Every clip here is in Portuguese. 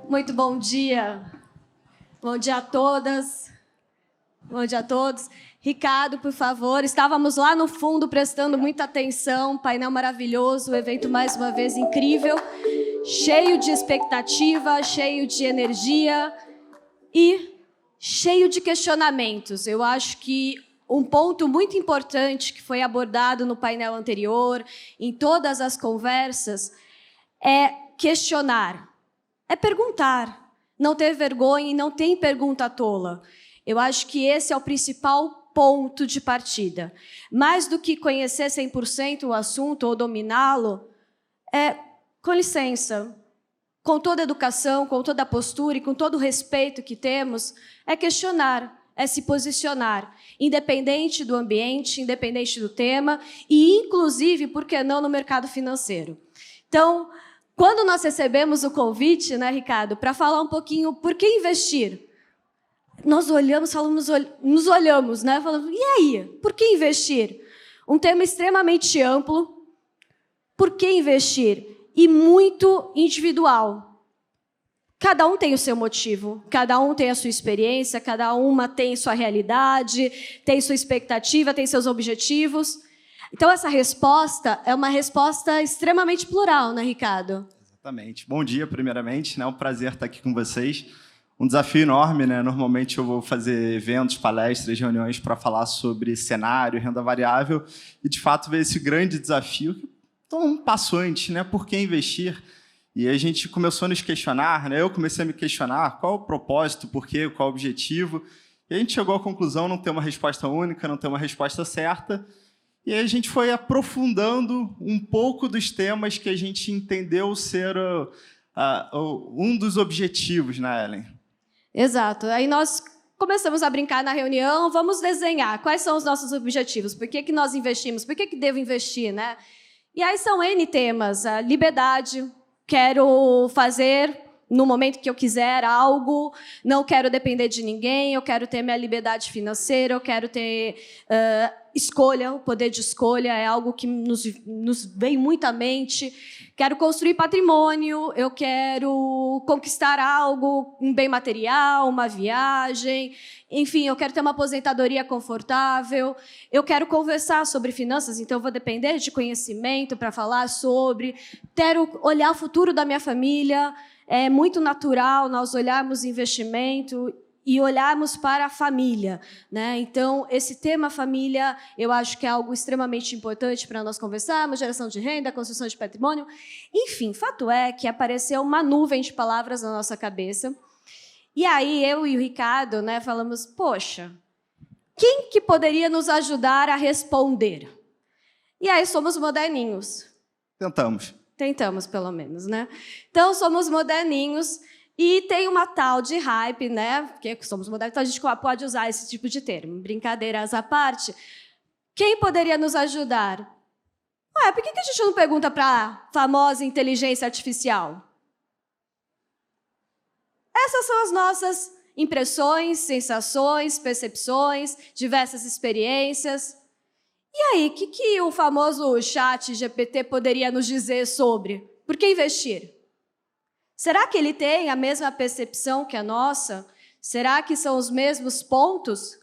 Muito bom dia. Bom dia a todas. Bom dia a todos. Ricardo, por favor. Estávamos lá no fundo prestando muita atenção. Painel maravilhoso, o evento mais uma vez incrível, cheio de expectativa, cheio de energia e cheio de questionamentos. Eu acho que um ponto muito importante que foi abordado no painel anterior, em todas as conversas, é questionar, é perguntar, não ter vergonha e não tem pergunta tola. Eu acho que esse é o principal ponto de partida. Mais do que conhecer 100% o assunto ou dominá-lo, com licença, com toda a educação, com toda a postura e com todo o respeito que temos, é questionar, é se posicionar, independente do ambiente, independente do tema e, inclusive, por que não, no mercado financeiro. Então, quando nós recebemos o convite, né, Ricardo, para falar um pouquinho por que investir, nós olhamos, nos olhamos, né, falando, e aí, por que investir? Um tema extremamente amplo, por que investir? E muito individual. Cada um tem o seu motivo, cada um tem a sua experiência, cada uma tem sua realidade, tem sua expectativa, tem seus objetivos. Então, essa resposta é uma resposta extremamente plural, né, Ricardo? Exatamente. Bom dia, primeiramente. É um prazer estar aqui com vocês. Um desafio enorme, né? Normalmente eu vou fazer eventos, palestras, reuniões para falar sobre cenário, renda variável, e, de fato, ver esse grande desafio. Então, um passo antes, né? Por que investir? E a gente começou a nos questionar, né? Eu comecei a me questionar qual o propósito, por quê, qual o objetivo. E a gente chegou à conclusão, não ter uma resposta única, não ter uma resposta certa. E aí a gente foi aprofundando um pouco dos temas que a gente entendeu ser um dos objetivos, né, Ellen? Exato. Aí nós começamos a brincar na reunião, vamos desenhar quais são os nossos objetivos, por que nós investimos, por que devo investir, né? E aí são N temas, a liberdade, quero fazer no momento que eu quiser algo, não quero depender de ninguém, eu quero ter minha liberdade financeira, eu quero ter escolha, o poder de escolha é algo que nos vem muito à mente. Quero construir patrimônio, eu quero conquistar algo, um bem material, uma viagem, enfim, eu quero ter uma aposentadoria confortável, eu quero conversar sobre finanças, então eu vou depender de conhecimento para falar sobre, quero olhar o futuro da minha família. É muito natural nós olharmos investimento e olharmos para a família, né? Então, esse tema família, eu acho que é algo extremamente importante para nós conversarmos, geração de renda, construção de patrimônio. Enfim, fato é que apareceu uma nuvem de palavras na nossa cabeça. E aí, eu e o Ricardo, né, falamos, poxa, quem que poderia nos ajudar a responder? E aí, somos moderninhos. Tentamos, pelo menos, né? Então, somos moderninhos e tem uma tal de hype, né? Porque somos modernos, então a gente pode usar esse tipo de termo. Brincadeiras à parte. Quem poderia nos ajudar? Por que a gente não pergunta para a famosa inteligência artificial? Essas são as nossas impressões, sensações, percepções, diversas experiências. E aí, o que o famoso chat GPT poderia nos dizer sobre por que investir? Será que ele tem a mesma percepção que a nossa? Será que são os mesmos pontos?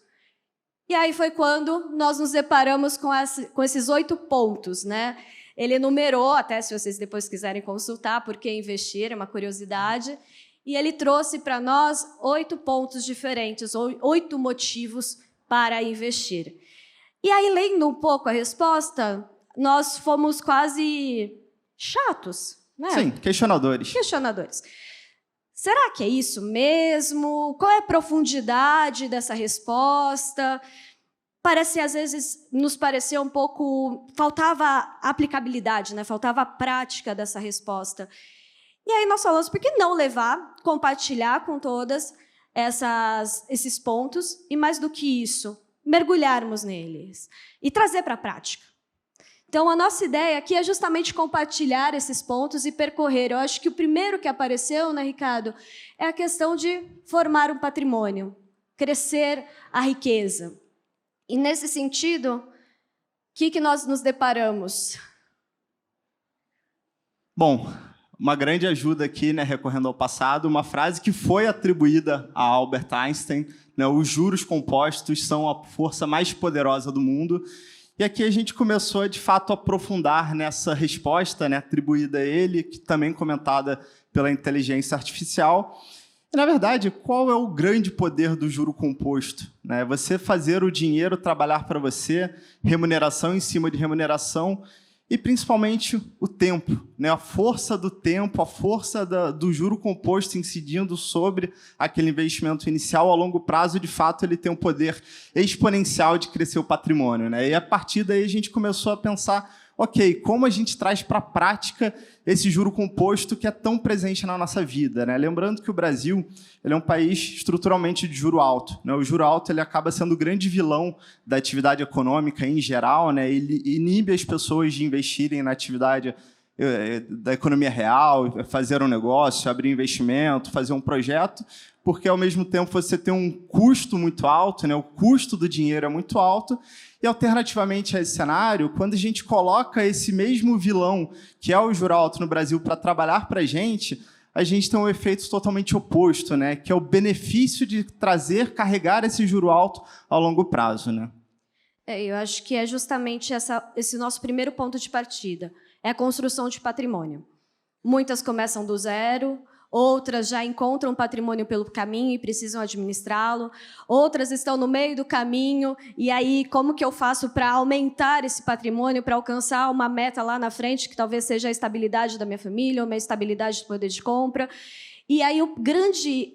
E aí foi quando nós nos deparamos com esses 8 pontos, né? Ele enumerou, até se vocês depois quiserem consultar, por que investir, é uma curiosidade, e ele trouxe para nós 8 pontos diferentes, 8 motivos para investir. E aí, lendo um pouco a resposta, nós fomos quase chatos, né? Sim, questionadores. Será que é isso mesmo? Qual é a profundidade dessa resposta? Parece, às vezes, nos pareceu um pouco... Faltava aplicabilidade, né? Faltava a prática dessa resposta. E aí nós falamos, por que não levar, compartilhar com todas esses pontos? E mais do que isso, mergulharmos neles e trazer para a prática. Então, a nossa ideia aqui é justamente compartilhar esses pontos e percorrer. Eu acho que o primeiro que apareceu, né, Ricardo, é a questão de formar um patrimônio, crescer a riqueza. E, nesse sentido, o que nós nos deparamos? Bom, uma grande ajuda aqui, né, recorrendo ao passado, uma frase que foi atribuída a Albert Einstein, né, os juros compostos são a força mais poderosa do mundo. E aqui a gente começou, de fato, a aprofundar nessa resposta, né, atribuída a ele, que também comentada pela inteligência artificial. E, na verdade, qual é o grande poder do juro composto? Né? Você fazer o dinheiro trabalhar para você, remuneração em cima de remuneração, e principalmente o tempo, né? A força do tempo, a força do juro composto incidindo sobre aquele investimento inicial a longo prazo, de fato, ele tem um poder exponencial de crescer o patrimônio, né? E a partir daí a gente começou a pensar, ok, como a gente traz para a prática esse juro composto que é tão presente na nossa vida, né? Lembrando que o Brasil ele é um país estruturalmente de juro alto, né? O juro alto ele acaba sendo o grande vilão da atividade econômica em geral, né? Ele inibe as pessoas de investirem na atividade da economia real, fazer um negócio, abrir investimento, fazer um projeto, porque, ao mesmo tempo, você tem um custo muito alto, né? O custo do dinheiro é muito alto, e, alternativamente a esse cenário, quando a gente coloca esse mesmo vilão, que é o juro alto no Brasil, para trabalhar para a gente tem um efeito totalmente oposto, né? Que é o benefício de carregar esse juro alto ao longo prazo, né? Eu acho que é justamente esse nosso primeiro ponto de partida, é a construção de patrimônio. Muitas começam do zero, outras já encontram patrimônio pelo caminho e precisam administrá-lo, outras estão no meio do caminho, e aí como que eu faço para aumentar esse patrimônio, para alcançar uma meta lá na frente, que talvez seja a estabilidade da minha família, ou a estabilidade do poder de compra. E aí o grande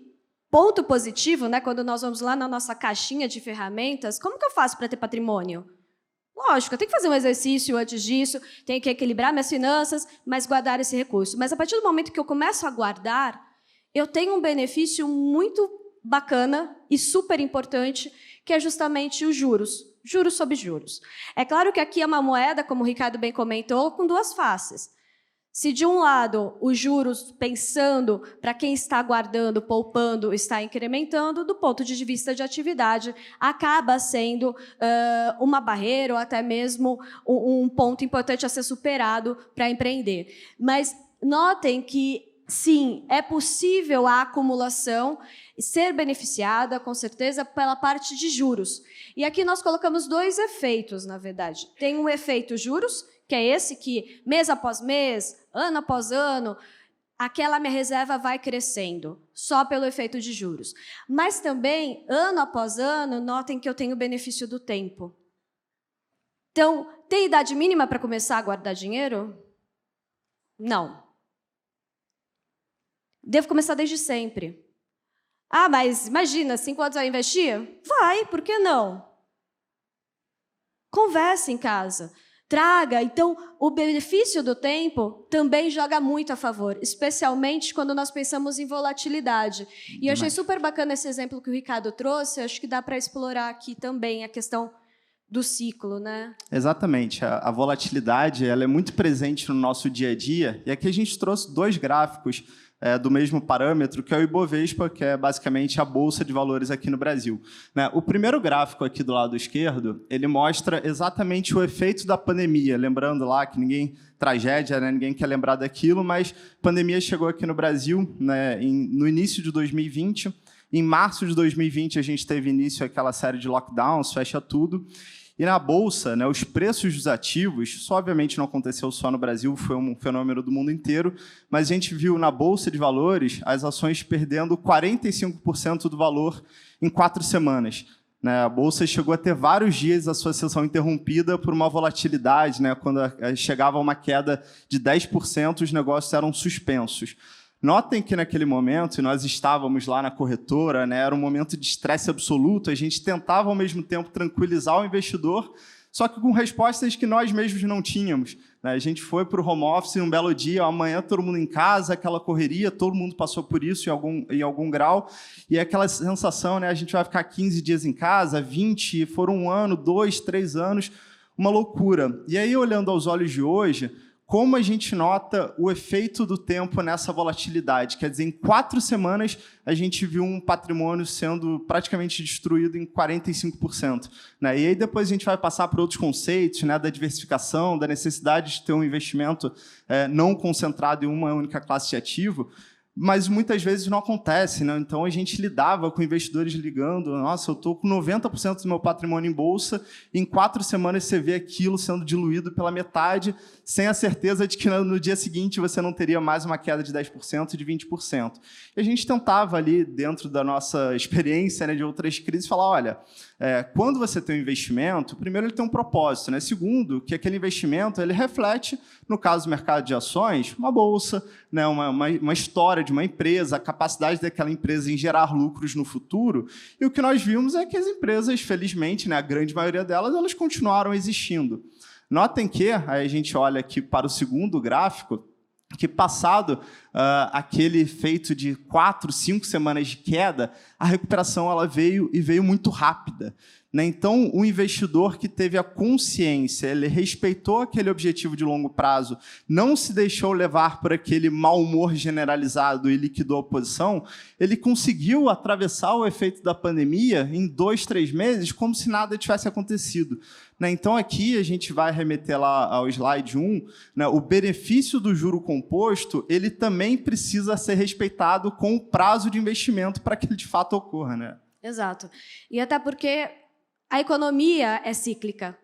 ponto positivo, né, quando nós vamos lá na nossa caixinha de ferramentas, como que eu faço para ter patrimônio? Lógico, eu tenho que fazer um exercício antes disso, tenho que equilibrar minhas finanças, mas guardar esse recurso. Mas, a partir do momento que eu começo a guardar, eu tenho um benefício muito bacana e super importante, que é justamente os juros. Juros sobre juros. É claro que aqui é uma moeda, como o Ricardo bem comentou, com duas faces. Se, de um lado, os juros, pensando para quem está guardando, poupando, está incrementando, do ponto de vista de atividade, acaba sendo uma barreira ou até mesmo um ponto importante a ser superado para empreender. Mas notem que, sim, é possível a acumulação ser beneficiada, com certeza, pela parte de juros. E aqui nós colocamos dois efeitos, na verdade. Tem um efeito juros, que é esse que, mês após mês, ano após ano, aquela minha reserva vai crescendo, só pelo efeito de juros. Mas também, ano após ano, notem que eu tenho o benefício do tempo. Então, tem idade mínima para começar a guardar dinheiro? Não. Devo começar desde sempre. Ah, mas imagina, 5 anos vai investir? Vai, por que não? Converse em casa. Traga. Então, o benefício do tempo também joga muito a favor, especialmente quando nós pensamos em volatilidade. E eu achei super bacana esse exemplo que o Ricardo trouxe, acho que dá para explorar aqui também a questão do ciclo, né? Exatamente. A volatilidade ela é muito presente no nosso dia a dia, e aqui a gente trouxe 2 gráficos do mesmo parâmetro, que é o Ibovespa, que é basicamente a Bolsa de Valores aqui no Brasil. Né? O primeiro gráfico aqui do lado esquerdo, ele mostra exatamente o efeito da pandemia. Lembrando lá que tragédia, né? Ninguém quer lembrar daquilo, mas a pandemia chegou aqui no Brasil, né, no início de 2020. Em março de 2020, a gente teve início aquela série de lockdowns, fecha tudo. E na Bolsa, né, os preços dos ativos, isso obviamente não aconteceu só no Brasil, foi um fenômeno do mundo inteiro, mas a gente viu na Bolsa de Valores as ações perdendo 45% do valor em 4 semanas. Né? A Bolsa chegou a ter vários dias a sua sessão interrompida por uma volatilidade, né? Quando chegava a uma queda de 10%, os negócios eram suspensos. Notem que, naquele momento, e nós estávamos lá na corretora, né, era um momento de estresse absoluto, a gente tentava, ao mesmo tempo, tranquilizar o investidor, só que com respostas que nós mesmos não tínhamos. Né? A gente foi para o home office um belo dia, amanhã todo mundo em casa, aquela correria, todo mundo passou por isso em algum grau, e aquela sensação, né, a gente vai ficar 15 dias em casa, 20, foram 1 ano, 2, 3 anos, uma loucura. E aí, olhando aos olhos de hoje, como a gente nota o efeito do tempo nessa volatilidade. Quer dizer, em 4 semanas, a gente viu um patrimônio sendo praticamente destruído em 45%. Né? E aí depois a gente vai passar por outros conceitos, né, da diversificação, da necessidade de ter um investimento não concentrado em uma única classe de ativo, mas muitas vezes não acontece, né? Então a gente lidava com investidores ligando, nossa, eu estou com 90% do meu patrimônio em bolsa, e em 4 semanas você vê aquilo sendo diluído pela metade, sem a certeza de que no dia seguinte você não teria mais uma queda de 10%, de 20%. E a gente tentava ali, dentro da nossa experiência, né, de outras crises, falar, olha, quando você tem um investimento, primeiro ele tem um propósito, né? Segundo, que aquele investimento ele reflete, no caso do mercado de ações, uma bolsa, né? uma história de uma empresa, a capacidade daquela empresa em gerar lucros no futuro. E o que nós vimos é que as empresas, felizmente, né, a grande maioria delas, elas continuaram existindo. Notem que, aí a gente olha aqui para o segundo gráfico, que passado aquele efeito de 4, 5 semanas de queda, a recuperação ela veio e veio muito rápida. Né? Então, o investidor que teve a consciência, ele respeitou aquele objetivo de longo prazo, não se deixou levar por aquele mau humor generalizado e liquidou a posição, ele conseguiu atravessar o efeito da pandemia em 2, 3 meses como se nada tivesse acontecido. Né? Então, aqui a gente vai remeter lá ao slide 1, né? O benefício do juro composto ele também precisa ser respeitado com o prazo de investimento para que ele de fato ocorra. Né? Exato. E até porque a economia é cíclica.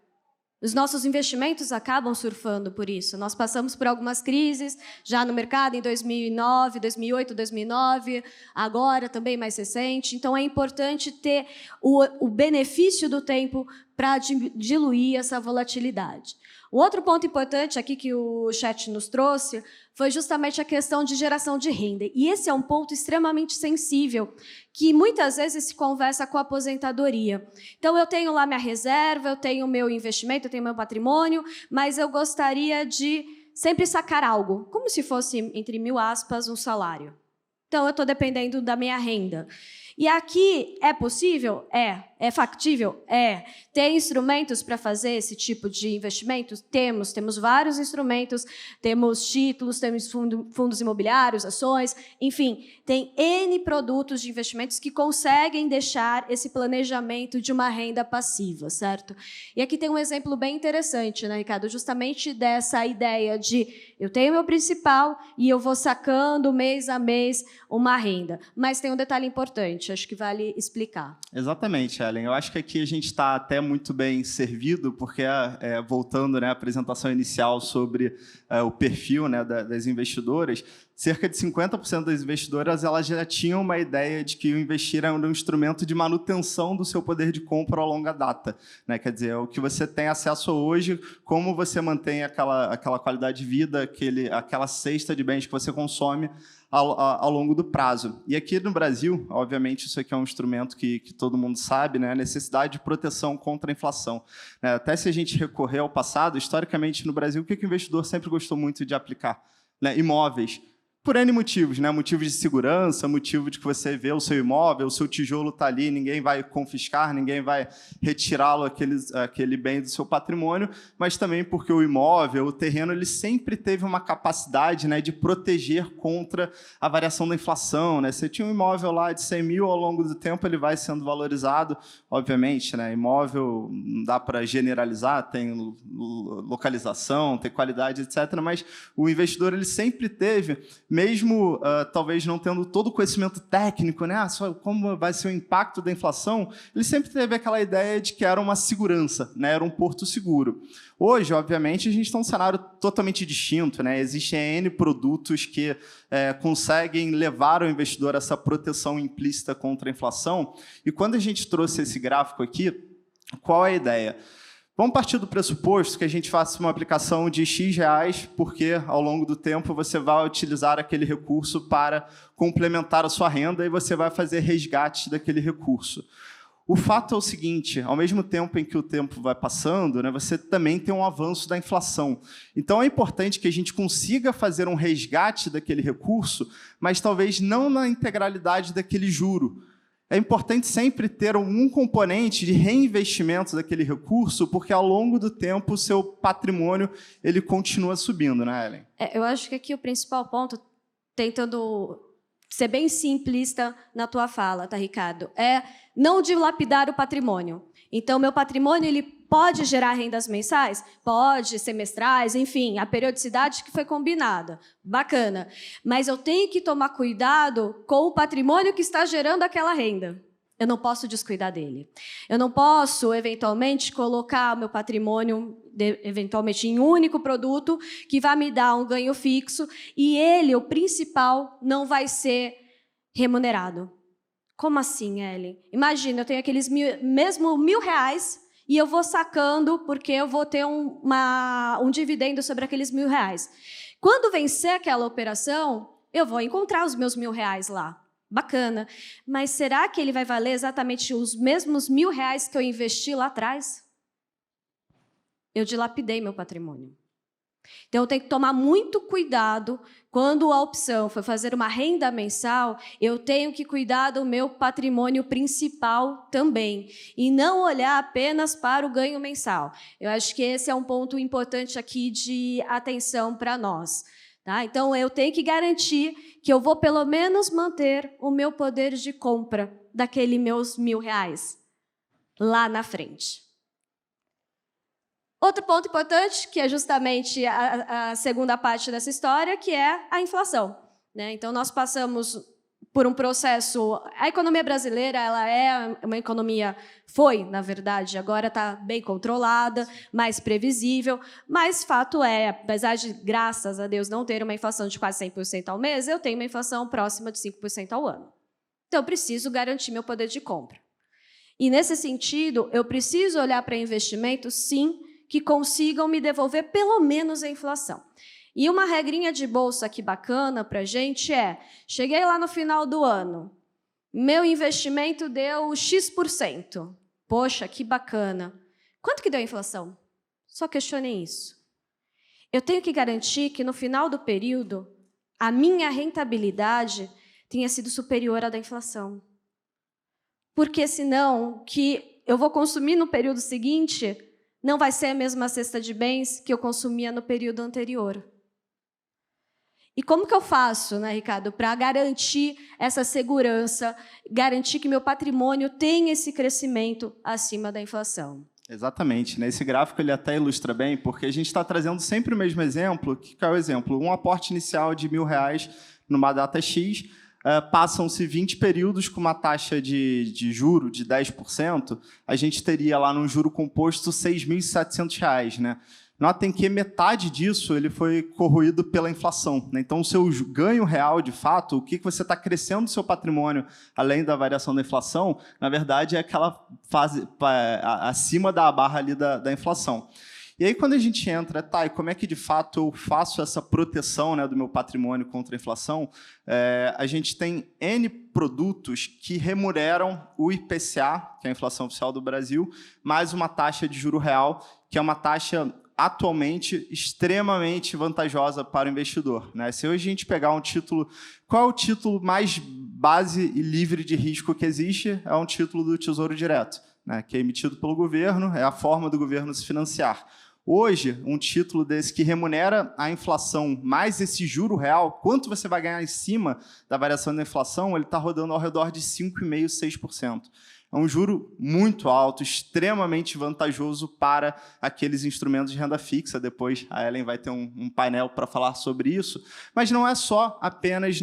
Os nossos investimentos acabam surfando por isso. Nós passamos por algumas crises já no mercado em 2009, 2008, 2009, agora também mais recente. Então, é importante ter o benefício do tempo para diluir essa volatilidade. O outro ponto importante aqui que o chat nos trouxe foi justamente a questão de geração de renda. E esse é um ponto extremamente sensível, que muitas vezes se conversa com a aposentadoria. Então, eu tenho lá minha reserva, eu tenho meu investimento, eu tenho meu patrimônio, mas eu gostaria de sempre sacar algo, como se fosse, entre mil aspas, um salário. Então, eu estou dependendo da minha renda. E aqui é possível? É factível? Tem instrumentos para fazer esse tipo de investimentos? Temos vários instrumentos, temos títulos, temos fundos imobiliários, ações, enfim, tem N produtos de investimentos que conseguem deixar esse planejamento de uma renda passiva, certo? E aqui tem um exemplo bem interessante, né, Ricardo? Justamente dessa ideia de eu tenho meu principal e eu vou sacando mês a mês uma renda. Mas tem um detalhe importante, acho que vale explicar. Exatamente, Ellen. Eu acho que aqui a gente está até muito bem servido, porque, voltando, né, à apresentação inicial sobre o perfil, né, das investidoras, cerca de 50% das investidoras elas já tinham uma ideia de que o investir é um instrumento de manutenção do seu poder de compra a longa data. Né? Quer dizer, o que você tem acesso hoje, como você mantém aquela qualidade de vida, aquela cesta de bens que você consome ao longo do prazo. E aqui no Brasil, obviamente, isso aqui é um instrumento que todo mundo sabe, né? A necessidade de proteção contra a inflação. Até se a gente recorrer ao passado, historicamente no Brasil, o que o investidor sempre gostou muito de aplicar? Né? Imóveis. Por N motivos, né? Motivos de segurança, motivo de que você vê o seu imóvel, o seu tijolo está ali, ninguém vai confiscar, ninguém vai retirá-lo, aquele bem do seu patrimônio, mas também porque o imóvel, o terreno, ele sempre teve uma capacidade, né, de proteger contra a variação da inflação. Né? Você tinha um imóvel lá de 100 mil, ao longo do tempo ele vai sendo valorizado, obviamente, né? Imóvel não dá para generalizar, tem localização, tem qualidade, etc., mas o investidor ele sempre teve, mesmo talvez não tendo todo o conhecimento técnico, né, como vai ser o impacto da inflação, ele sempre teve aquela ideia de que era uma segurança, né, era um porto seguro. Hoje, obviamente, a gente está num cenário totalmente distinto. Né? Existem N produtos que conseguem levar o investidor a essa proteção implícita contra a inflação. E quando a gente trouxe esse gráfico aqui, qual é a ideia? Vamos partir do pressuposto que a gente faça uma aplicação de X reais, porque ao longo do tempo você vai utilizar aquele recurso para complementar a sua renda e você vai fazer resgate daquele recurso. O fato é o seguinte, ao mesmo tempo em que o tempo vai passando, né, você também tem um avanço da inflação. Então é importante que a gente consiga fazer um resgate daquele recurso, mas talvez não na integralidade daquele juro. é importante sempre ter um componente de reinvestimento daquele recurso, porque ao longo do tempo o seu patrimônio ele continua subindo, né, Ellen? Eu acho que aqui o principal ponto, tentando ser bem simplista na tua fala, tá, Ricardo? É não dilapidar o patrimônio. Então, meu patrimônio ele pode gerar rendas mensais? Pode, semestrais, enfim, a periodicidade que foi combinada. Bacana. Mas eu tenho que tomar cuidado com o patrimônio que está gerando aquela renda. Eu não posso descuidar dele. Eu não posso, eventualmente, colocar meu patrimônio, eventualmente, em um único produto que vai me dar um ganho fixo e ele, o principal, não vai ser remunerado. Como assim, Ellen? Imagina, eu tenho aqueles mesmo R$1.000 e eu vou sacando porque eu vou ter um dividendo sobre aqueles R$1.000. Quando vencer aquela operação, eu vou encontrar os meus R$1.000 lá. Bacana. Mas será que ele vai valer exatamente os mesmos R$1.000 que eu investi lá atrás? Eu dilapidei meu patrimônio. Então, eu tenho que tomar muito cuidado quando a opção for fazer uma renda mensal, eu tenho que cuidar do meu patrimônio principal também, e não olhar apenas para o ganho mensal. Eu acho que esse é um ponto importante aqui de atenção para nós. Tá? Então, eu tenho que garantir que eu vou, pelo menos, manter o meu poder de compra daqueles meus R$1.000 lá na frente. Outro ponto importante, que é justamente a segunda parte dessa história, que é a inflação, né? Então, nós passamos por um processo... A economia brasileira ela é uma economia... Foi, na verdade, agora está bem controlada, mais previsível, mas fato é, apesar de, graças a Deus, não ter uma inflação de quase 100% ao mês, eu tenho uma inflação próxima de 5% ao ano. Então, eu preciso garantir meu poder de compra. E, nesse sentido, eu preciso olhar para investimentos, sim, que consigam me devolver pelo menos a inflação. E uma regrinha de bolsa aqui bacana para a gente é, cheguei lá no final do ano, meu investimento deu X%. Poxa, que bacana. Quanto que deu a inflação? Só questionem isso. Eu tenho que garantir que no final do período, a minha rentabilidade tenha sido superior à da inflação. Porque senão, o que eu vou consumir no período seguinte não vai ser a mesma cesta de bens que eu consumia no período anterior. E como que eu faço, né, Ricardo, para garantir essa segurança, garantir que meu patrimônio tenha esse crescimento acima da inflação? Exatamente. Esse gráfico ele até ilustra bem, porque a gente está trazendo sempre o mesmo exemplo, que é o exemplo, um aporte inicial de R$1.000 numa data X, passam-se 20 períodos com uma taxa de juro de 10%, a gente teria lá num juro composto R$6.700, né? Notem que metade disso ele foi corroído pela inflação, né? Então, o seu ganho real, de fato, o que você está crescendo no seu patrimônio, além da variação da inflação, na verdade, é aquela fase acima da barra ali da inflação. E aí, quando a gente entra, tá, e como é que, de fato, eu faço essa proteção, né, do meu patrimônio contra a inflação? A gente tem N produtos que remuneram o IPCA, que é a inflação oficial do Brasil, mais uma taxa de juro real, que é uma taxa atualmente extremamente vantajosa para o investidor, né? Se hoje a gente pegar um título... Qual é o título mais base e livre de risco que existe? É um título do Tesouro Direto, né, que é emitido pelo governo, é a forma do governo se financiar. Hoje, um título desse que remunera a inflação mais esse juro real, quanto você vai ganhar em cima da variação da inflação, ele está rodando ao redor de 5,5%, 6%. É um juro muito alto, extremamente vantajoso para aqueles instrumentos de renda fixa. Depois a Ellen vai ter um painel para falar sobre isso. Mas não é só apenas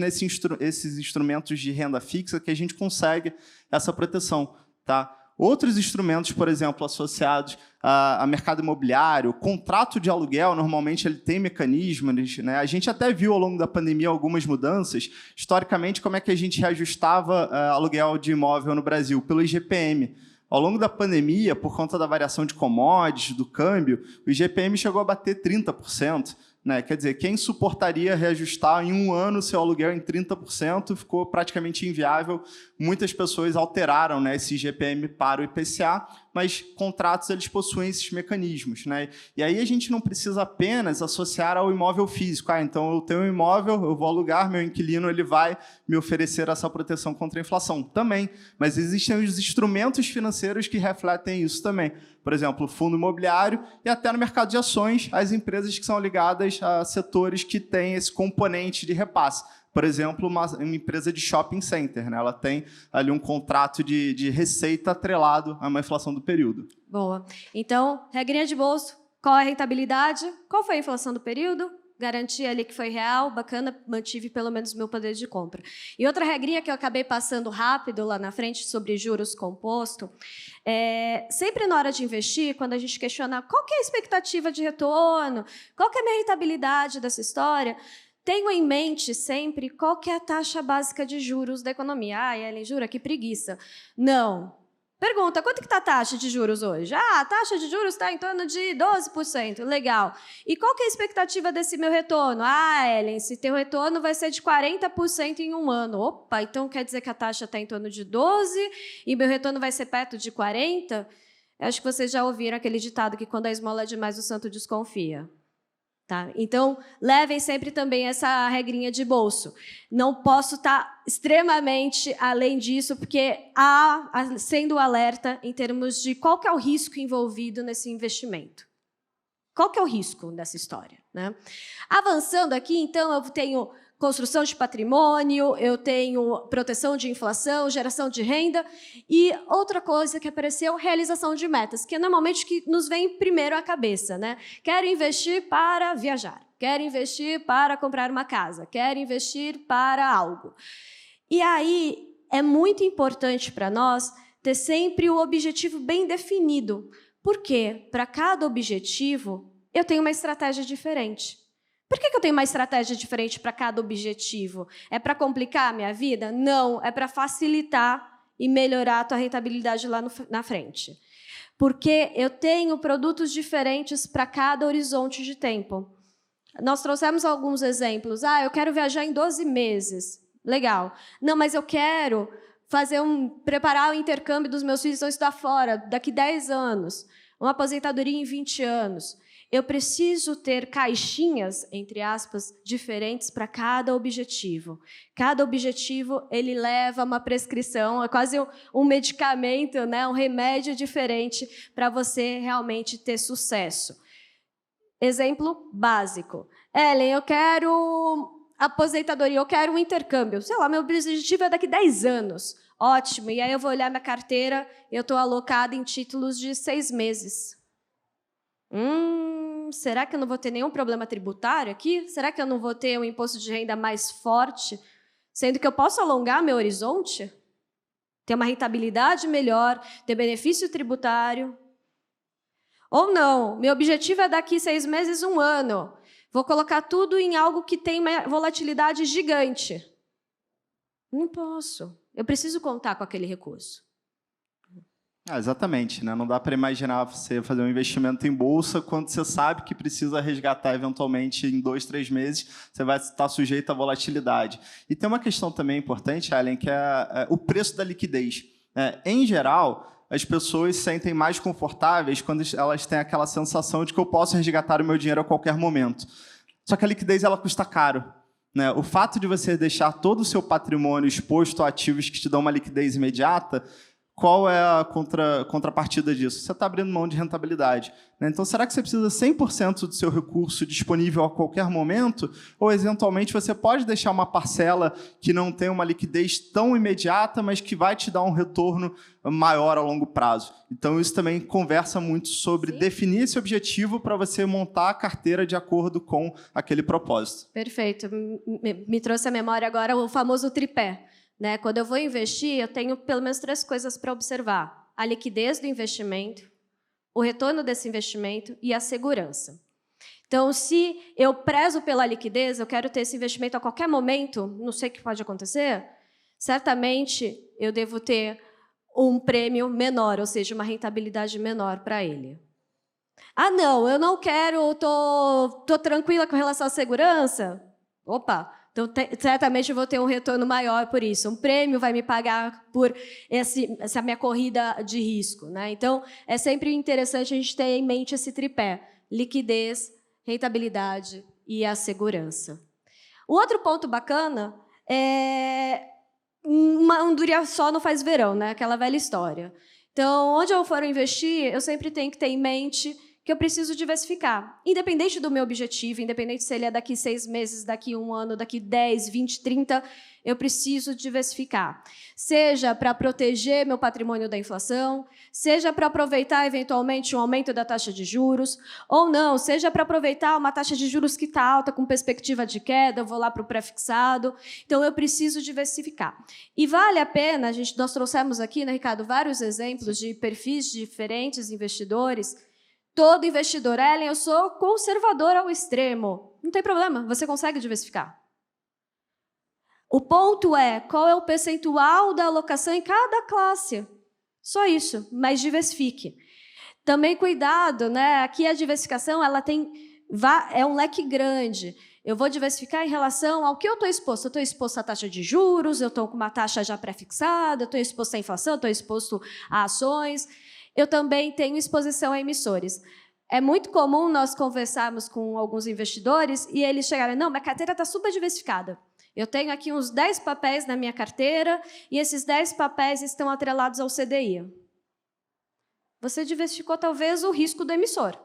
esses instrumentos de renda fixa que a gente consegue essa proteção, tá? Outros instrumentos, por exemplo, associados a mercado imobiliário, contrato de aluguel, normalmente ele tem mecanismos, né? A gente até viu ao longo da pandemia algumas mudanças. Historicamente, como é que a gente reajustava aluguel de imóvel no Brasil? Pelo IGPM. Ao longo da pandemia, por conta da variação de commodities, do câmbio, o IGPM chegou a bater 30%. Né? Quer dizer, quem suportaria reajustar em um ano seu aluguel em 30%, ficou praticamente inviável. Muitas pessoas alteraram, né, esse IGPM para o IPCA, mas contratos eles possuem esses mecanismos, né? E aí a gente não precisa apenas associar ao imóvel físico. Então, eu tenho um imóvel, eu vou alugar, meu inquilino ele vai me oferecer essa proteção contra a inflação também. Mas existem os instrumentos financeiros que refletem isso também. Por exemplo, o fundo imobiliário e até no mercado de ações, as empresas que são ligadas a setores que têm esse componente de repasse. Por exemplo, uma empresa de shopping center, né? Ela tem ali um contrato de receita atrelado a uma inflação do período. Boa. Então, regrinha de bolso, qual é a rentabilidade? Qual foi a inflação do período? Garantia ali que foi real, bacana, mantive pelo menos o meu poder de compra. E outra regrinha que eu acabei passando rápido lá na frente sobre juros composto, sempre na hora de investir, quando a gente questiona qual que é a expectativa de retorno, qual que é a minha rentabilidade dessa história, tenho em mente sempre qual que é a taxa básica de juros da economia. Ah, Ellen, jura? Que preguiça. Não. Pergunta, quanto que está a taxa de juros hoje? Ah, a taxa de juros está em torno de 12%. Legal. E qual que é a expectativa desse meu retorno? Ah, Ellen, se teu retorno vai ser de 40% em um ano. Opa, então quer dizer que a taxa está em torno de 12% e meu retorno vai ser perto de 40%? Acho que vocês já ouviram aquele ditado que quando a esmola é demais, o santo desconfia. Tá? Então, levem sempre também essa regrinha de bolso. Não posso estar extremamente além disso, porque sendo alerta em termos de qual que é o risco envolvido nesse investimento. Qual que é o risco dessa história, né? Avançando aqui, então, eu tenho construção de patrimônio, eu tenho proteção de inflação, geração de renda e outra coisa que apareceu, realização de metas, que é normalmente que nos vem primeiro à cabeça, né? Quero investir para viajar, quero investir para comprar uma casa, quero investir para algo. E aí é muito importante para nós ter sempre o objetivo bem definido. Por quê? Para cada objetivo, eu tenho uma estratégia diferente. Por que eu tenho uma estratégia diferente para cada objetivo? É para complicar a minha vida? Não, é para facilitar e melhorar a tua rentabilidade lá na frente. Porque eu tenho produtos diferentes para cada horizonte de tempo. Nós trouxemos alguns exemplos. Ah, eu quero viajar em 12 meses. Legal. Não, mas eu quero preparar o intercâmbio dos meus filhos que vão estudar fora daqui 10 anos. Uma aposentadoria em 20 anos. Eu preciso ter caixinhas, entre aspas, diferentes para cada objetivo. Cada objetivo ele leva uma prescrição, é quase um medicamento, né? Um remédio diferente para você realmente ter sucesso. Exemplo básico. Ellen, eu quero aposentadoria, eu quero um intercâmbio. Sei lá, meu objetivo é daqui 10 anos. Ótimo. E aí eu vou olhar minha carteira, eu estou alocada em títulos de 6 meses. Será que eu não vou ter nenhum problema tributário aqui? Será que eu não vou ter um imposto de renda mais forte? Sendo que eu posso alongar meu horizonte? Ter uma rentabilidade melhor, ter benefício tributário? Ou não, meu objetivo é daqui 6 meses, 1 ano. Vou colocar tudo em algo que tem uma volatilidade gigante. Não posso. Eu preciso contar com aquele recurso. Exatamente, né? Não dá para imaginar você fazer um investimento em bolsa quando você sabe que precisa resgatar eventualmente em 2, 3 meses, você vai estar sujeito à volatilidade. E tem uma questão também importante, Ellen, que é o preço da liquidez. Em geral, as pessoas se sentem mais confortáveis quando elas têm aquela sensação de que eu posso resgatar o meu dinheiro a qualquer momento. Só que a liquidez ela custa caro. Né? O fato de você deixar todo o seu patrimônio exposto a ativos que te dão uma liquidez imediata, qual é a contrapartida disso? Você está abrindo mão de rentabilidade. Né? Então, será que você precisa 100% do seu recurso disponível a qualquer momento? Ou, eventualmente, você pode deixar uma parcela que não tem uma liquidez tão imediata, mas que vai te dar um retorno maior a longo prazo? Então, isso também conversa muito sobre definir esse objetivo para você montar a carteira de acordo com aquele propósito. Perfeito. Me trouxe à memória agora o famoso tripé. Né? Quando eu vou investir, eu tenho pelo menos 3 coisas para observar. A liquidez do investimento, o retorno desse investimento e a segurança. Então, se eu prezo pela liquidez, eu quero ter esse investimento a qualquer momento, não sei o que pode acontecer, certamente eu devo ter um prêmio menor, ou seja, uma rentabilidade menor para ele. Ah, não, eu não quero, estou tranquila com relação à segurança. Opa! Então, certamente eu vou ter um retorno maior por isso. Um prêmio vai me pagar por essa minha corrida de risco, né? Então, é sempre interessante a gente ter em mente esse tripé: liquidez, rentabilidade e a segurança. O outro ponto bacana é uma andorinha só não faz verão, né? Aquela velha história. Então, onde eu for investir, eu sempre tenho que ter em mente que eu preciso diversificar. Independente do meu objetivo, independente se ele é daqui 6 meses, daqui 1 ano, daqui 10, 20, 30, eu preciso diversificar. Seja para proteger meu patrimônio da inflação, seja para aproveitar, eventualmente, um aumento da taxa de juros, ou não, seja para aproveitar uma taxa de juros que está alta, com perspectiva de queda, eu vou lá para o pré-fixado. Então, eu preciso diversificar. E vale a pena, nós trouxemos aqui, né, Ricardo, vários exemplos de perfis de diferentes investidores. Todo investidor, Ellen, eu sou conservador ao extremo. Não tem problema, você consegue diversificar. O ponto é, qual é o percentual da alocação em cada classe? Só isso, mas diversifique. Também cuidado, né? Aqui a diversificação é um leque grande. Eu vou diversificar em relação ao que eu estou exposto. Eu estou exposto à taxa de juros, eu estou com uma taxa já pré-fixada, eu estou exposto à inflação, eu estou exposto a ações. Eu também tenho exposição a emissores. É muito comum nós conversarmos com alguns investidores e eles chegarem, não, minha carteira está super diversificada. Eu tenho aqui uns 10 papéis na minha carteira e esses 10 papéis estão atrelados ao CDI. Você diversificou, talvez, o risco do emissor.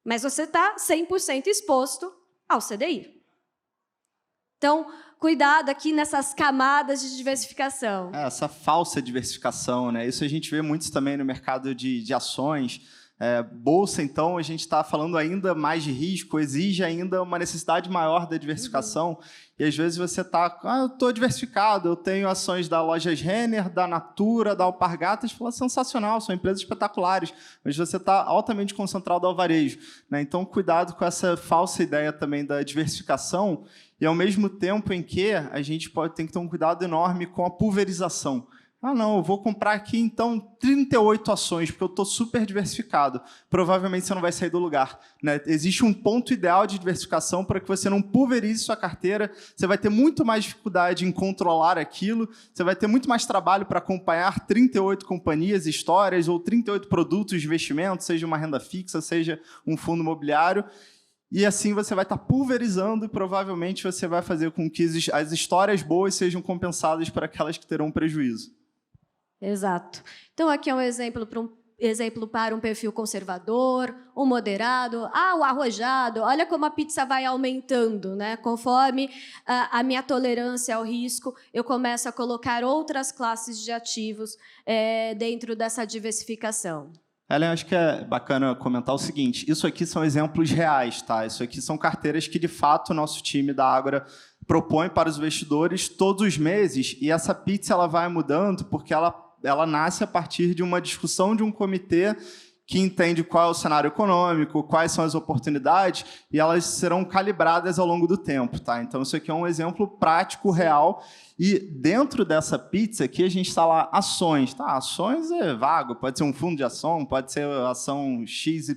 Mas você está 100% exposto ao CDI. Então, cuidado aqui nessas camadas de diversificação. Essa falsa diversificação, né? Isso a gente vê muito também no mercado de ações. Bolsa, então, a gente está falando ainda mais de risco, exige ainda uma necessidade maior da diversificação. E às vezes você está, eu estou diversificado, eu tenho ações da Lojas Renner, da Natura, da Alpargatas, fala, sensacional, são empresas espetaculares, mas você está altamente concentrado ao varejo, né? Então, cuidado com essa falsa ideia também da diversificação e, ao mesmo tempo em que a gente tem que ter um cuidado enorme com a pulverização. Ah, não, eu vou comprar aqui, então, 38 ações, porque eu estou super diversificado. Provavelmente você não vai sair do lugar, né? Existe um ponto ideal de diversificação para que você não pulverize sua carteira, você vai ter muito mais dificuldade em controlar aquilo, você vai ter muito mais trabalho para acompanhar 38 companhias, histórias, ou 38 produtos de investimento, seja uma renda fixa, seja um fundo imobiliário. E assim você vai estar pulverizando e provavelmente você vai fazer com que as histórias boas sejam compensadas por aquelas que terão prejuízo. Exato. Então, aqui é um exemplo para um perfil conservador, um moderado, o arrojado. Olha como a pizza vai aumentando, né? Conforme a minha tolerância ao risco, eu começo a colocar outras classes de ativos dentro dessa diversificação. Ellen, acho que é bacana comentar o seguinte, isso aqui são exemplos reais, tá? Isso aqui são carteiras que, de fato, o nosso time da Ágora propõe para os investidores todos os meses, e essa pizza ela vai mudando porque ela nasce a partir de uma discussão de um comitê que entende qual é o cenário econômico, quais são as oportunidades, e elas serão calibradas ao longo do tempo, tá? Então, isso aqui é um exemplo prático, real, e dentro dessa pizza aqui a gente está lá ações, tá? Ações é vago, pode ser um fundo de ação, pode ser ação XYZ,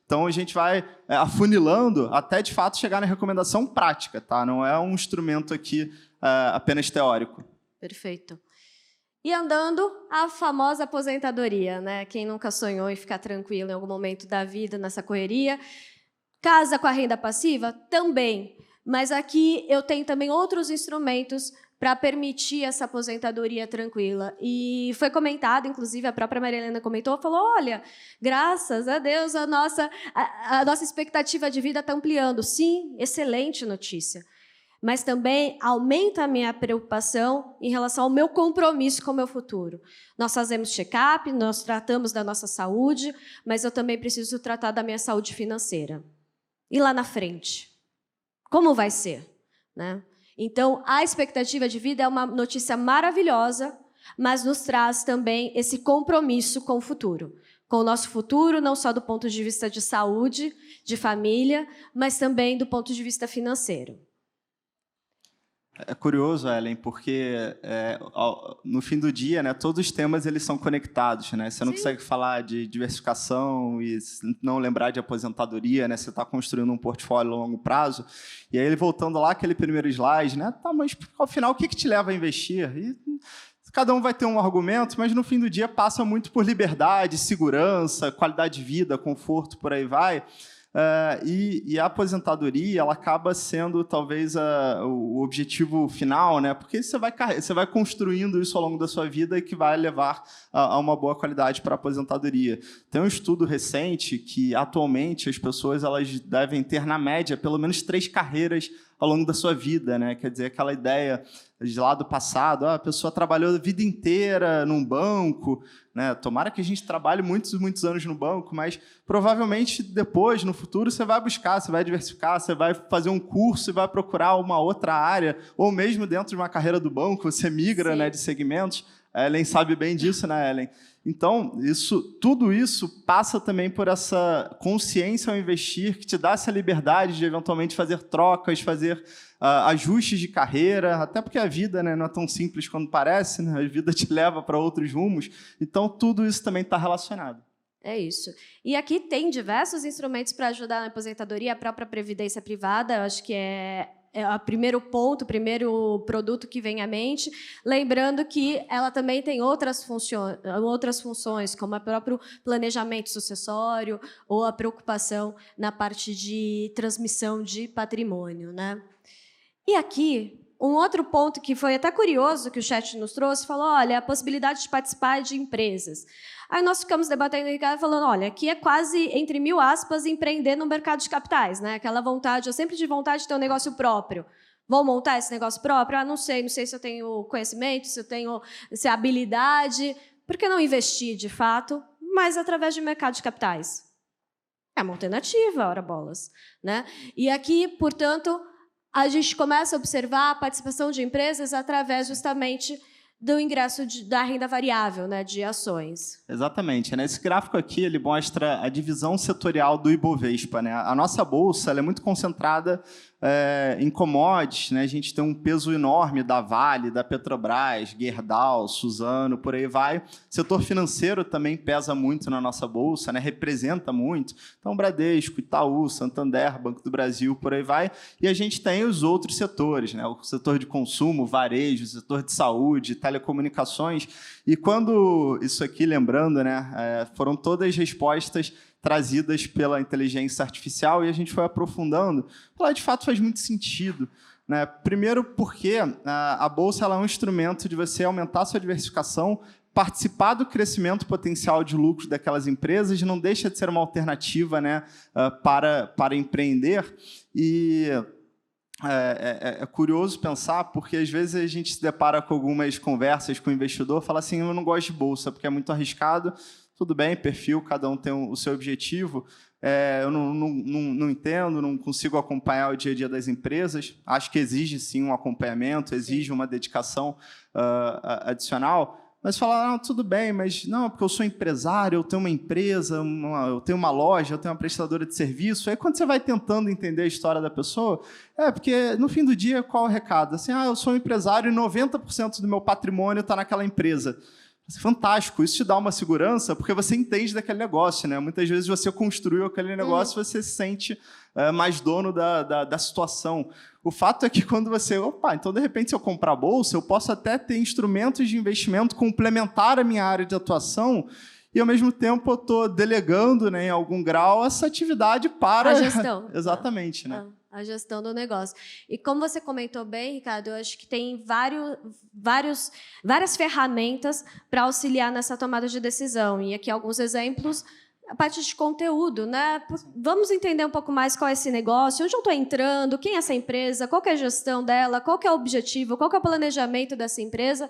então a gente vai afunilando até, de fato, chegar na recomendação prática, tá? Não é um instrumento aqui apenas teórico. Perfeito. E andando, a famosa aposentadoria, né? Quem nunca sonhou em ficar tranquilo em algum momento da vida nessa correria? Casa com a renda passiva? Também. Mas aqui eu tenho também outros instrumentos para permitir essa aposentadoria tranquila. E foi comentado, inclusive, a própria Maria Helena comentou, falou, olha, graças a Deus a nossa expectativa de vida está ampliando. Sim, excelente notícia. Mas também aumenta a minha preocupação em relação ao meu compromisso com o meu futuro. Nós fazemos check-up, nós tratamos da nossa saúde, mas eu também preciso tratar da minha saúde financeira. E lá na frente? Como vai ser? Né? Então, a expectativa de vida é uma notícia maravilhosa, mas nos traz também esse compromisso com o futuro. Com o nosso futuro, não só do ponto de vista de saúde, de família, mas também do ponto de vista financeiro. É curioso, Ellen, porque no fim do dia, né, todos os temas eles são conectados, né? Você não consegue falar de diversificação e não lembrar de aposentadoria, né? Você está construindo um portfólio a longo prazo. E aí, voltando lá, aquele primeiro slide, né? Tá, mas ao final, o que te leva a investir? E cada um vai ter um argumento, mas no fim do dia passa muito por liberdade, segurança, qualidade de vida, conforto, por aí vai. E a aposentadoria ela acaba sendo talvez o objetivo final, né? Porque você vai construindo isso ao longo da sua vida e que vai levar a uma boa qualidade para a aposentadoria. Tem um estudo recente que atualmente as pessoas elas devem ter na média pelo menos 3 carreiras ao longo da sua vida, né? Quer dizer, aquela ideia de lá do passado, a pessoa trabalhou a vida inteira num banco, né? Tomara que a gente trabalhe muitos anos no banco, mas provavelmente depois, no futuro, você vai buscar, você vai diversificar, você vai fazer um curso e vai procurar uma outra área, ou mesmo dentro de uma carreira do banco, você migra, né, de segmentos. A Ellen sabe bem disso, né, Ellen? Então, tudo isso passa também por essa consciência ao investir, que te dá essa liberdade de, eventualmente, fazer trocas, fazer ajustes de carreira, até porque a vida, né, não é tão simples quanto parece, né? A vida te leva para outros rumos. Então, tudo isso também está relacionado. É isso. E aqui tem diversos instrumentos para ajudar na aposentadoria, a própria previdência privada, eu acho que é o primeiro ponto, o primeiro produto que vem à mente, lembrando que ela também tem outras funções, como o próprio planejamento sucessório ou a preocupação na parte de transmissão de patrimônio, né? E aqui, um outro ponto que foi até curioso que o chat nos trouxe, falou, olha, a possibilidade de participar de empresas. Aí nós ficamos debatendo e falando, olha, aqui é quase, entre 1000 aspas, empreender no mercado de capitais, né? Aquela vontade, eu sempre tive vontade de ter um negócio próprio. Vou montar esse negócio próprio? Não sei se eu tenho conhecimento, se eu tenho habilidade. Por que não investir, de fato, mas através de mercado de capitais? É uma alternativa, ora bolas, né? E aqui, portanto, a gente começa a observar a participação de empresas através, justamente, do ingresso da renda variável, né, de ações. Exatamente. Né? Esse gráfico aqui ele mostra a divisão setorial do Ibovespa. Né? A nossa bolsa ela é muito concentrada em commodities. Né? A gente tem um peso enorme da Vale, da Petrobras, Gerdau, Suzano, por aí vai. O setor financeiro também pesa muito na nossa bolsa, né? Representa muito. Então, Bradesco, Itaú, Santander, Banco do Brasil, por aí vai. E a gente tem os outros setores, né? O setor de consumo, varejo, o setor de saúde, telecomunicações. E quando isso aqui, lembrando, né, foram todas respostas trazidas pela inteligência artificial e a gente foi aprofundando. Ela, de fato, faz muito sentido. Né? Primeiro porque a Bolsa ela é um instrumento de você aumentar a sua diversificação, participar do crescimento potencial de lucros daquelas empresas, não deixa de ser uma alternativa, né, para empreender. E é curioso pensar, porque às vezes a gente se depara com algumas conversas com o investidor, fala assim, eu não gosto de bolsa, porque é muito arriscado. Tudo bem, perfil, cada um tem o seu objetivo. Eu não entendo, não consigo acompanhar o dia a dia das empresas. Acho que exige, sim, um acompanhamento, exige uma dedicação adicional. Mas falar, tudo bem, mas não, porque eu sou empresário, eu tenho uma empresa, eu tenho uma loja, eu tenho uma prestadora de serviço. Aí, quando você vai tentando entender a história da pessoa, porque, no fim do dia, qual é o recado? Assim, eu sou um empresário e 90% do meu patrimônio está naquela empresa. Fantástico, isso te dá uma segurança, porque você entende daquele negócio. Né? Muitas vezes você construiu aquele negócio, você se sente mais dono da situação. O fato é que quando você... então, de repente, se eu comprar a bolsa, eu posso até ter instrumentos de investimento complementar a minha área de atuação e, ao mesmo tempo, eu estou delegando, né, em algum grau, essa atividade para... A gestão. Exatamente. Né? A gestão do negócio. E como você comentou bem, Ricardo, eu acho que tem várias ferramentas para auxiliar nessa tomada de decisão. E aqui alguns exemplos, a parte de conteúdo, né? Vamos entender um pouco mais qual é esse negócio, onde eu estou entrando, quem é essa empresa, qual que é a gestão dela, qual que é o objetivo, qual que é o planejamento dessa empresa.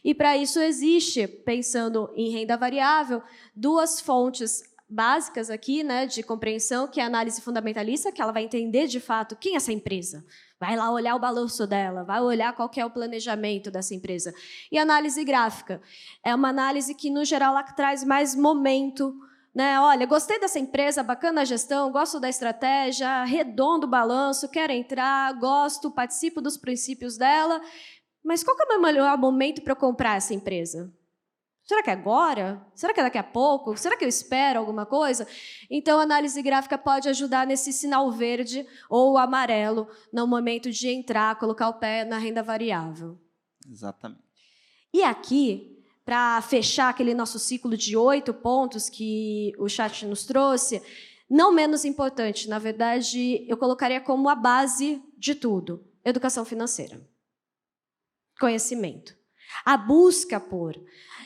E, para isso, existe, pensando em renda variável, 2 fontes básicas aqui, né, de compreensão, que é a análise fundamentalista, que ela vai entender, de fato, quem é essa empresa. Vai lá olhar o balanço dela, vai olhar qual que é o planejamento dessa empresa. E a análise gráfica é uma análise que, no geral, ela traz mais momento né? Olha, gostei dessa empresa, bacana a gestão, gosto da estratégia, redondo o balanço, quero entrar, gosto, participo dos princípios dela, mas qual que é o meu melhor momento para eu comprar essa empresa? Será que é agora? Será que é daqui a pouco? Será que eu espero alguma coisa? Então, a análise gráfica pode ajudar nesse sinal verde ou amarelo no momento de entrar, colocar o pé na renda variável. Exatamente. E aqui, para fechar aquele nosso ciclo de 8 pontos que o chat nos trouxe, não menos importante, na verdade, eu colocaria como a base de tudo: educação financeira. Conhecimento. A busca por.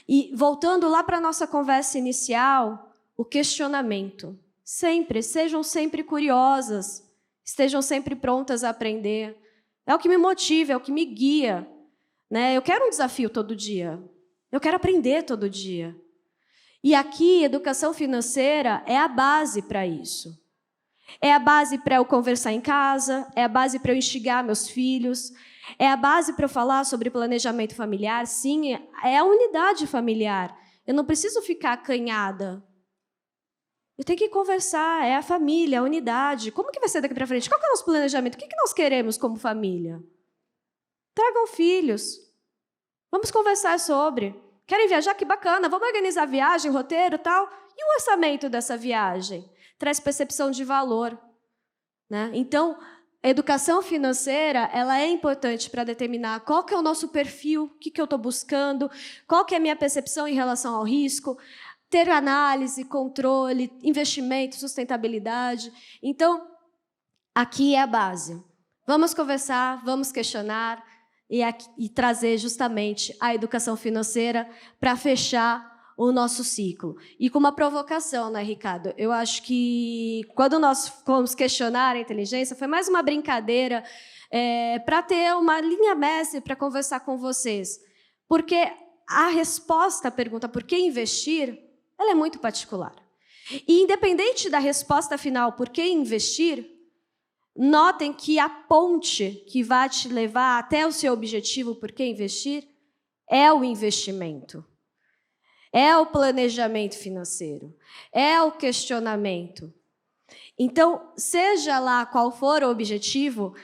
E, voltando lá para a nossa conversa inicial, o questionamento. Sejam sempre curiosas, estejam sempre prontas a aprender. É o que me motiva, é o que me guia. Né? Eu quero um desafio todo dia. Eu quero aprender todo dia. E aqui, educação financeira é a base para isso. É a base para eu conversar em casa, é a base para eu instigar meus filhos, é a base para eu falar sobre planejamento familiar. Sim, é a unidade familiar. Eu não preciso ficar acanhada. Eu tenho que conversar, é a família, a unidade. Como que vai ser daqui para frente? Qual que é o nosso planejamento? O que nós queremos como família? Tragam filhos. Vamos conversar sobre. Querem viajar? Que bacana. Vamos organizar a viagem, roteiro e tal. E o orçamento dessa viagem? Traz percepção de valor. Né? Então, a educação financeira ela é importante para determinar qual que é o nosso perfil, o que eu estou buscando, qual que é a minha percepção em relação ao risco, ter análise, controle, investimento, sustentabilidade. Então, aqui é a base. Vamos conversar, vamos questionar e trazer justamente a educação financeira para fechar o nosso ciclo. E com uma provocação, né, Ricardo? Eu acho que quando nós fomos questionar a inteligência, foi mais uma brincadeira para ter uma linha mestre para conversar com vocês. Porque a resposta à pergunta por que investir, ela é muito particular. E independente da resposta final, por que investir, notem que a ponte que vai te levar até o seu objetivo, por que investir, é o investimento. É o planejamento financeiro, é o questionamento. Então, seja lá qual for o objetivo,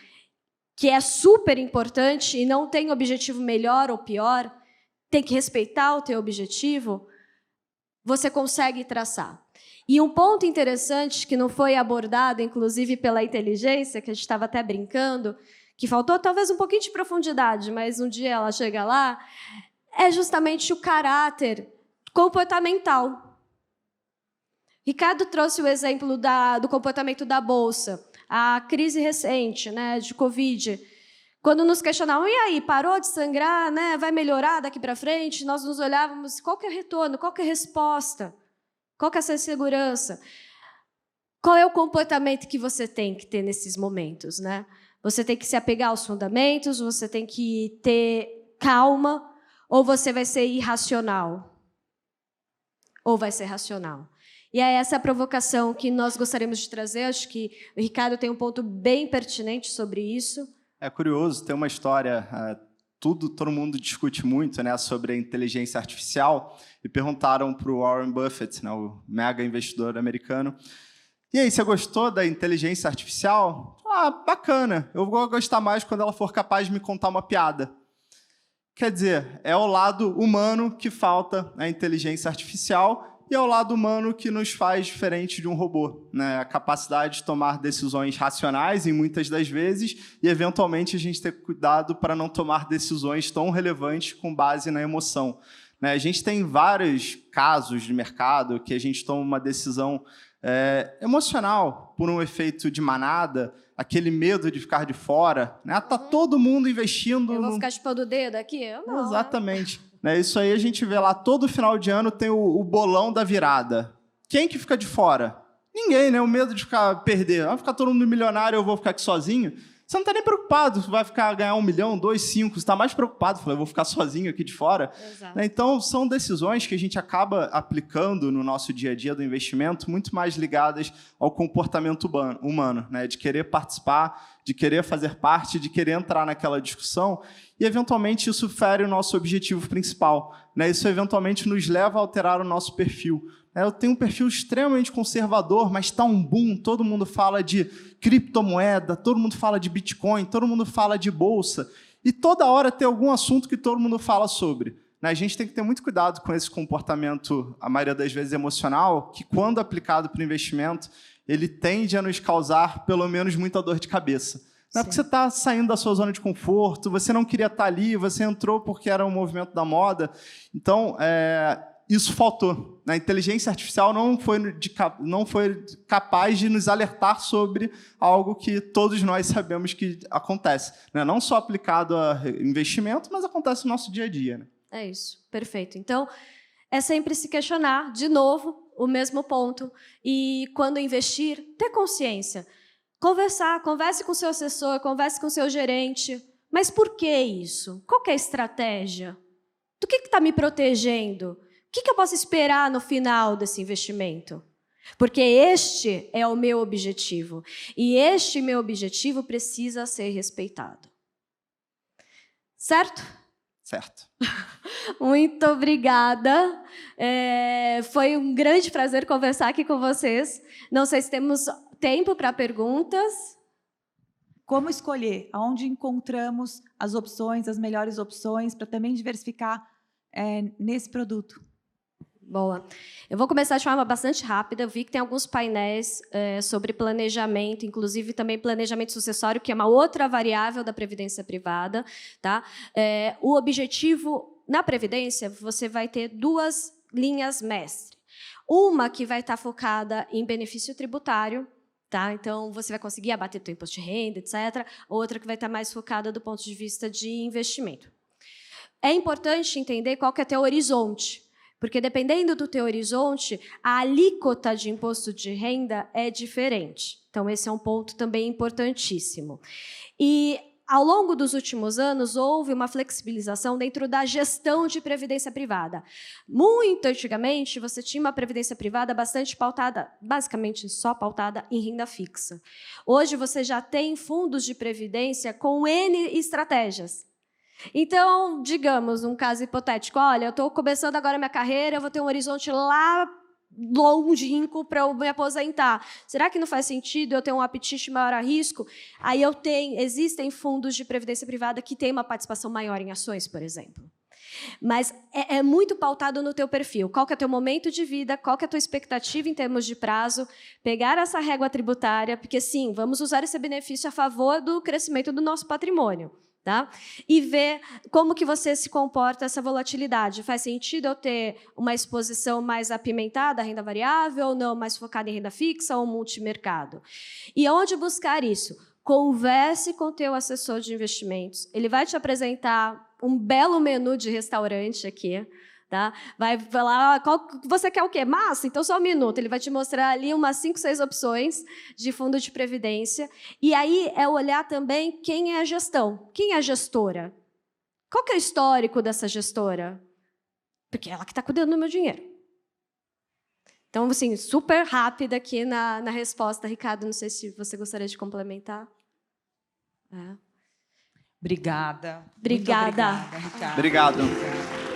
que é super importante e não tem objetivo melhor ou pior, tem que respeitar o teu objetivo, você consegue traçar. E um ponto interessante que não foi abordado, inclusive pela inteligência, que a gente estava até brincando, que faltou talvez um pouquinho de profundidade, mas um dia ela chega lá, é justamente o caráter comportamental. Ricardo trouxe o exemplo do comportamento da Bolsa, a crise recente, né, de Covid. Quando nos questionavam, e aí, parou de sangrar, né, vai melhorar daqui para frente? Nós nos olhávamos, qual que é o retorno, qual que é a resposta? Qual que é essa segurança? Qual é o comportamento que você tem que ter nesses momentos? Né? Você tem que se apegar aos fundamentos, você tem que ter calma, ou você vai ser irracional? Ou vai ser racional? E é essa a provocação que nós gostaríamos de trazer. Acho que o Ricardo tem um ponto bem pertinente sobre isso. É curioso, tem uma história, todo mundo discute muito, né, sobre a inteligência artificial, e perguntaram para o Warren Buffett, né, o mega investidor americano, e aí, você gostou da inteligência artificial? Ah, bacana, eu vou gostar mais quando ela for capaz de me contar uma piada. Quer dizer, é o lado humano que falta na inteligência artificial e é o lado humano que nos faz diferente de um robô. Né? A capacidade de tomar decisões racionais, em muitas das vezes, e, eventualmente, a gente ter cuidado para não tomar decisões tão relevantes com base na emoção. Né? A gente tem vários casos de mercado que a gente toma uma decisão emocional por um efeito de manada, aquele medo de ficar de fora. Né? Tá todo mundo investindo... Eu vou ficar chupando o dedo aqui? Eu não. Exatamente. Né? Isso aí a gente vê lá, todo final de ano tem o bolão da virada. Quem que fica de fora? Ninguém, né? O medo de perder. Vai ficar todo mundo milionário, eu vou ficar aqui sozinho. Você não está nem preocupado, vai ganhar 1 milhão, 2, 5, você está mais preocupado, eu vou ficar sozinho aqui de fora. Exato. Então, são decisões que a gente acaba aplicando no nosso dia a dia do investimento, muito mais ligadas ao comportamento humano, né? De querer participar, de querer fazer parte, de querer entrar naquela discussão, e, eventualmente, isso fere o nosso objetivo principal. Né? Isso, eventualmente, nos leva a alterar o nosso perfil. Eu tenho um perfil extremamente conservador, mas está um boom, todo mundo fala de criptomoeda, todo mundo fala de Bitcoin, todo mundo fala de bolsa, e toda hora tem algum assunto que todo mundo fala sobre. A gente tem que ter muito cuidado com esse comportamento, a maioria das vezes emocional, que quando aplicado para o investimento, ele tende a nos causar, pelo menos, muita dor de cabeça. Não é porque você está saindo da sua zona de conforto, você não queria estar ali, você entrou porque era um movimento da moda. Então, isso faltou. A inteligência artificial não foi capaz de nos alertar sobre algo que todos nós sabemos que acontece. Não só aplicado a investimento, mas acontece no nosso dia a dia. É isso, perfeito. Então, é sempre se questionar, de novo, o mesmo ponto. E, quando investir, ter consciência. Converse com o seu assessor, converse com o seu gerente. Mas por que isso? Qual que é a estratégia? Do que está me protegendo? O que eu posso esperar no final desse investimento? Porque este é o meu objetivo. E este meu objetivo precisa ser respeitado. Certo? Certo. Muito obrigada. Foi um grande prazer conversar aqui com vocês. Não sei se temos tempo para perguntas. Como escolher? Aonde encontramos as opções, as melhores opções, para também diversificar nesse produto? Boa. Eu vou começar de forma bastante rápida. Eu vi que tem alguns painéis sobre planejamento, inclusive também planejamento sucessório, que é uma outra variável da previdência privada. Tá? O objetivo, na previdência, você vai ter duas linhas mestre. Uma que vai estar focada em benefício tributário, tá? Então, você vai conseguir abater o seu imposto de renda, etc. Outra que vai estar mais focada do ponto de vista de investimento. É importante entender qual que é o teu horizonte. Porque, dependendo do teu horizonte, a alíquota de imposto de renda é diferente. Então, esse é um ponto também importantíssimo. E, ao longo dos últimos anos, houve uma flexibilização dentro da gestão de previdência privada. Muito antigamente, você tinha uma previdência privada bastante pautada, basicamente só pautada em renda fixa. Hoje, você já tem fundos de previdência com N estratégias. Então, digamos, um caso hipotético, olha, eu estou começando agora a minha carreira, eu vou ter um horizonte lá longínquo para eu me aposentar. Será que não faz sentido eu ter um apetite maior a risco? Aí existem fundos de previdência privada que têm uma participação maior em ações, por exemplo. Mas é muito pautado no teu perfil. Qual que é o teu momento de vida, qual que é a tua expectativa em termos de prazo, pegar essa régua tributária, porque, sim, vamos usar esse benefício a favor do crescimento do nosso patrimônio. Tá? E ver como que você se comporta essa volatilidade. Faz sentido eu ter uma exposição mais apimentada à renda variável ou não, mais focada em renda fixa ou multimercado? E onde buscar isso? Converse com o teu assessor de investimentos. Ele vai te apresentar um belo menu de restaurante aqui. Tá? Vai falar, você quer o quê? Massa? Então, só um minuto. Ele vai te mostrar ali umas 5, 6 opções de fundo de previdência. E aí é olhar também quem é a gestão. Quem é a gestora? Qual que é o histórico dessa gestora? Porque é ela que está cuidando do meu dinheiro. Então, assim, super rápida aqui na resposta, Ricardo. Não sei se você gostaria de complementar. Obrigada. Obrigada. Muito obrigada, Ricardo. Obrigado.